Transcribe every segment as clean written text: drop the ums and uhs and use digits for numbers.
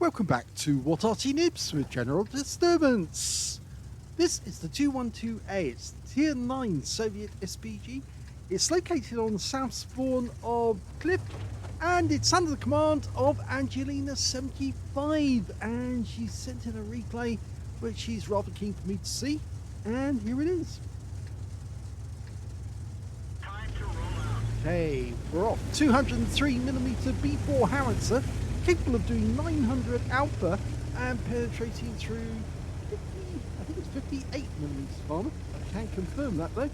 Welcome back to What Arty Noobs with General Disturbance. This is the 212A. It's the Tier 9 Soviet SPG. It's located on the south spawn of Clip, and it's under the command of Angelina75. And she sent in a replay, which she's rather keen for me to see. And here it is. Okay, we're off. 203mm B4 howitzer, capable of doing 900 alpha and penetrating through 50, I think it's 58mm of armor. I can't confirm that though.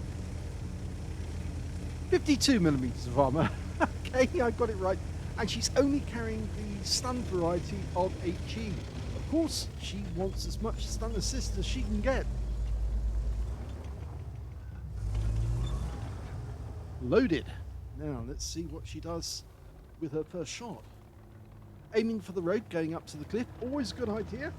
52mm of armor. Okay, I got it right. And she's only carrying the stun variety of HE. Of course, she wants as much stun assist as she can get. Loaded. Now let's see what she does with her first shot. Aiming for the road, going up to the cliff, always a good idea.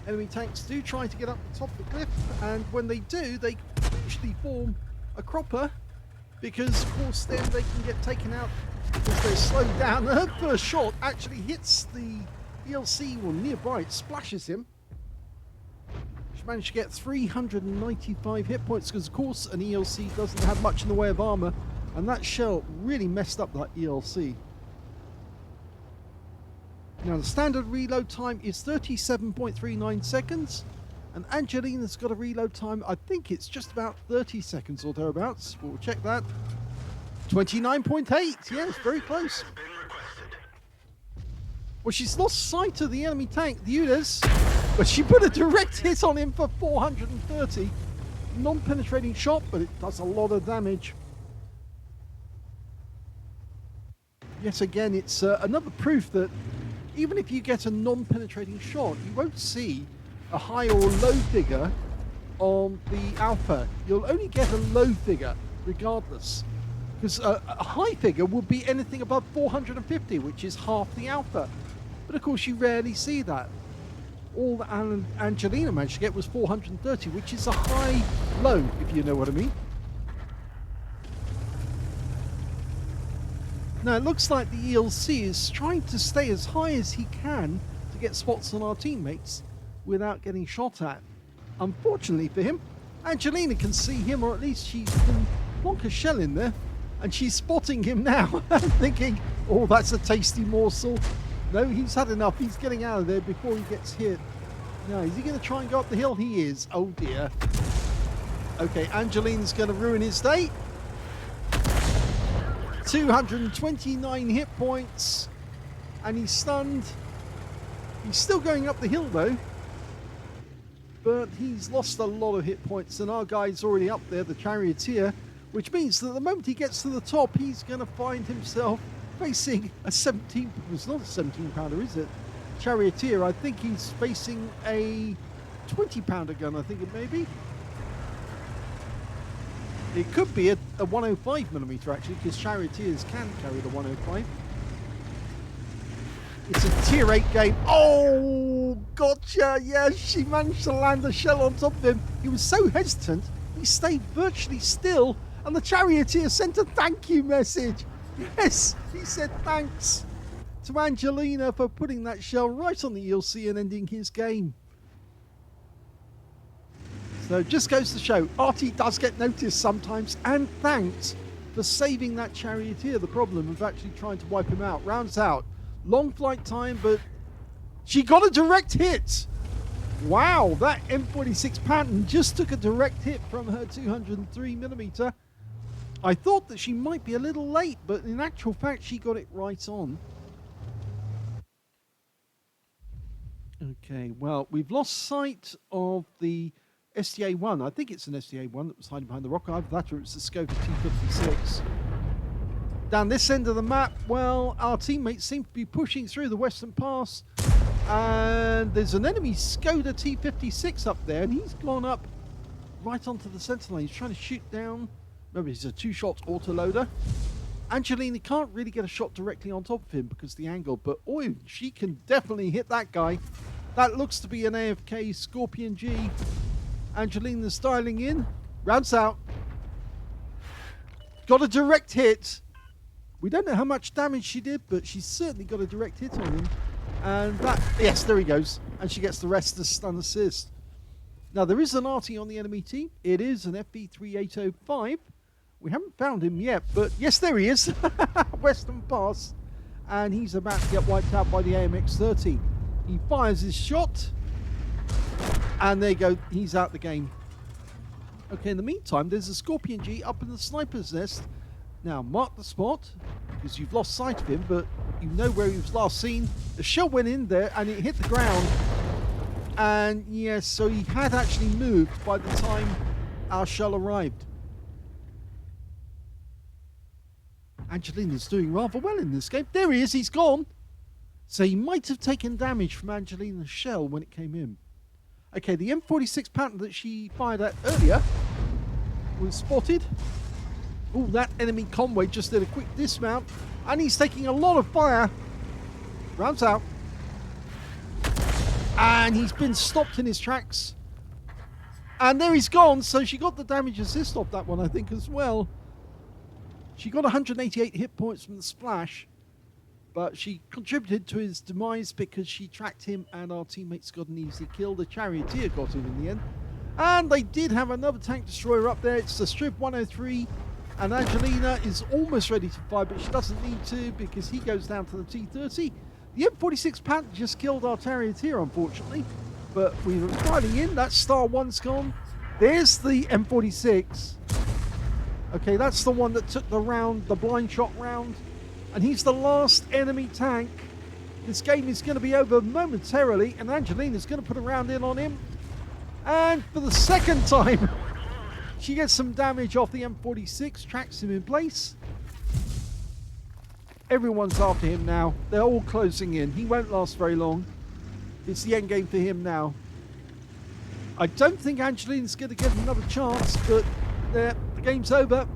Enemy tanks do try to get up the top of the cliff, and when they do, they usually form a cropper, because of course then they can get taken out because they're slowed down. Her first shot actually hits the ELC one nearby, it splashes him. She managed to get 395 hit points because of course an ELC doesn't have much in the way of armor, and that shell really messed up that ELC. Now the standard reload time is 37.39 seconds, and Angelina's got a reload time, I think it's just about 30 seconds or thereabouts. We'll check that. 29.8, yes, very close. Well, she's lost sight of the enemy tank, the UDES, but she put a direct hit on him for 430. Non-penetrating shot, but it does a lot of damage. Yet again, it's another proof that even if you get a non-penetrating shot, you won't see a high or low figure on the alpha. You'll only get a low figure regardless, because a high figure would be anything above 450, which is half the alpha. But of course you rarely see that. All that Angelina managed to get was 430, which is a high low, if you know what I mean. Now it looks like the ELC is trying to stay as high as he can to get spots on our teammates without getting shot at. Unfortunately for him, Angelina can see him, or at least she can plonk a shell in there, and she's spotting him now. Thinking, oh, that's a tasty morsel. No, he's had enough. He's getting out of there before he gets hit. Now, is he going to try and go up the hill? He is. Oh dear. Okay, Angelina's going to ruin his day. 229 hit points, and he's stunned. He's still going up the hill though, but he's lost a lot of hit points, and our guy's already up there, the charioteer, which means that the moment he gets to the top, he's going to find himself facing a 17, it's not a 17 pounder, is it? Charioteer. I think he's facing a 20 pounder gun, I think it may be. It could be a 105mm actually, because charioteers can carry the 105. It's a tier 8 game. Oh, gotcha. Yeah, she managed to land a shell on top of him. He was so hesitant, he stayed virtually still, and the charioteer sent a thank you message. Yes, he said thanks to Angelina for putting that shell right on the ELC and ending his game. So just goes to show, Arty does get noticed sometimes and thanked for saving that charioteer. The problem of actually trying to wipe him out. Rounds out. Long flight time, but she got a direct hit. Wow, that M46 Panton just took a direct hit from her 203mm. I thought that she might be a little late, but in actual fact, she got it right on. Okay, well, we've lost sight of the STA-1, I think it's an STA-1 that was hiding behind the rock. Either that or it's the Skoda T56. Down this end of the map, well, our teammates seem to be pushing through the Western Pass, and there's an enemy Skoda T56 up there, and he's gone up right onto the center lane. He's trying to shoot down. Remember, he's a two-shot autoloader. Angelina can't really get a shot directly on top of him because of the angle, but oh, she can definitely hit that guy. That looks to be an AFK Scorpion G. Angelina's styling in. Rounds out. Got a direct hit. We don't know how much damage she did, but she's certainly got a direct hit on him. And that, yes, there he goes. And she gets the rest of stun assist. Now, there is an Arty on the enemy team. It is an FB3805. We haven't found him yet, but yes, there he is. Western Pass. And he's about to get wiped out by the AMX-30. He fires his shot. And there you go. He's out the game. Okay, in the meantime, there's a Scorpion G up in the sniper's nest. Now, mark the spot, because you've lost sight of him, but you know where he was last seen. The shell went in there, and it hit the ground. And, yes, so he had actually moved by the time our shell arrived. Angelina's doing rather well in this game. There he is, he's gone. So he might have taken damage from Angelina's shell when it came in. Okay, the M46 pattern that she fired at earlier was spotted. Oh, that enemy convoy just did a quick dismount, and he's taking a lot of fire. Rounds out. And he's been stopped in his tracks. And there he's gone, so she got the damage assist off that one, I think, as well. She got 188 hit points from the splash, but she contributed to his demise because she tracked him and our teammates got an easy kill. The Charioteer got him in the end. And they did have another tank destroyer up there. It's the Strip 103. And Angelina is almost ready to fire, but she doesn't need to because he goes down to the T-30. The M46 Panther just killed our Charioteer, unfortunately. But we were fighting in. That Star 1's gone. There's the M46. Okay, that's the one that took the round, the blind shot round. And he's the last enemy tank. This game is going to be over momentarily, and Angelina's going to put a round in on him. And for the second time, she gets some damage off the M46, tracks him in place. Everyone's after him now. They're all closing in. He won't last very long. It's the end game for him now. I don't think Angelina's going to get another chance, but the game's over.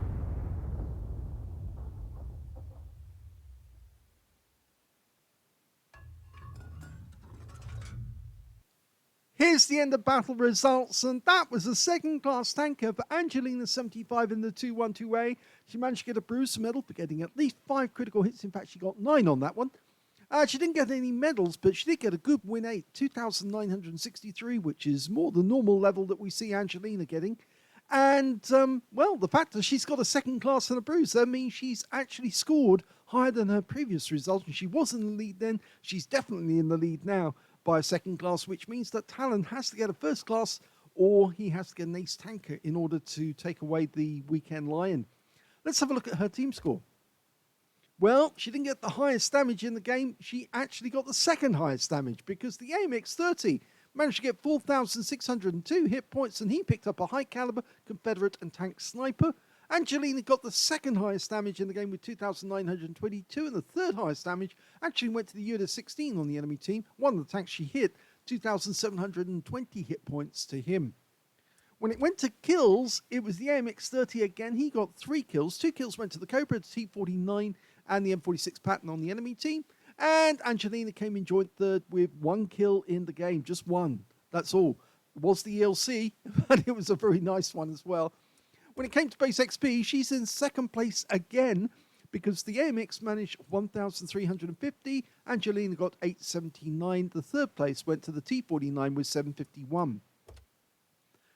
Here's the end of battle results, and that was a second-class tanker for Angelina75 in the 212A. She managed to get a bruise medal for getting at least 5 critical hits. In fact, she got 9 on that one. She didn't get any medals, but she did get a good win 8, 2,963, which is more the normal level that we see Angelina getting. And, well, the fact that she's got a second class and a bruise, that means she's actually scored higher than her previous result. And she was in the lead then. She's definitely in the lead now by a second class, which means that Talon has to get a first class or he has to get an ace tanker in order to take away the weekend lion. Let's have a look at her team score. Well, she didn't get the highest damage in the game. She actually got the second highest damage because the AMX-30 managed to get 4,602 hit points, and he picked up a high caliber Confederate and tank sniper. Angelina got the second highest damage in the game with 2,922, and the third highest damage actually went to the Uda 16 on the enemy team. One of the tanks she hit, 2,720 hit points to him. When it went to kills, it was the AMX-30 again. He got 3 kills. 2 kills went to the Cobra, the T-49, and the M46 Patton on the enemy team. And Angelina came in joint third with 1 kill in the game. Just 1. That's all. It was the ELC, but it was a very nice one as well. When it came to base XP, she's in second place again because the AMX managed 1,350. Angelina got 879. The third place went to the T-49 with 751.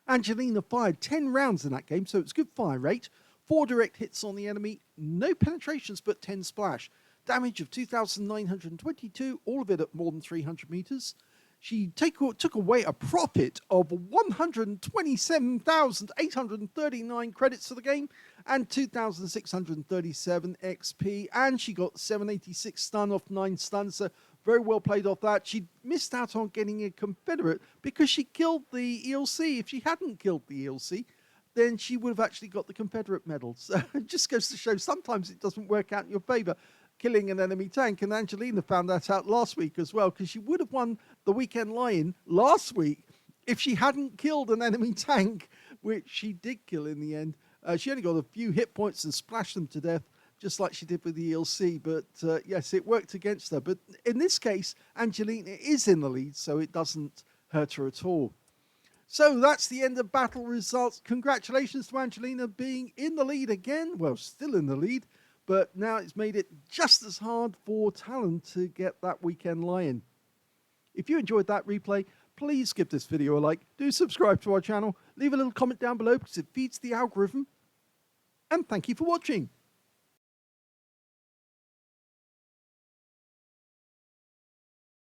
Angelina fired 10 rounds in that game, so it's good fire rate. 4 direct hits on the enemy, no penetrations, but 10 splash. Damage of 2,922, all of it at more than 300 meters. She took away a profit of 127,839 credits to the game and 2,637 XP. And she got 786 stun off 9 stuns, so very well played off that. She missed out on getting a Confederate because she killed the ELC. If she hadn't killed the ELC, then she would have actually got the Confederate medal. So it just goes to show sometimes it doesn't work out in your favor, killing an enemy tank. And Angelina found that out last week as well, because she would have won the weekend lion last week if she hadn't killed an enemy tank, which she did kill in the end. She only got a few hit points and splashed them to death, just like she did with the ELC. But yes, it worked against her. But in this case, Angelina is in the lead, so it doesn't hurt her at all. So that's the end of battle results. Congratulations to Angelina being in the lead again. Well, still in the lead, but now it's made it just as hard for Talon to get that weekend lion. If you enjoyed that replay, please give this video a like, do subscribe to our channel, leave a little comment down below because it feeds the algorithm, and thank you for watching.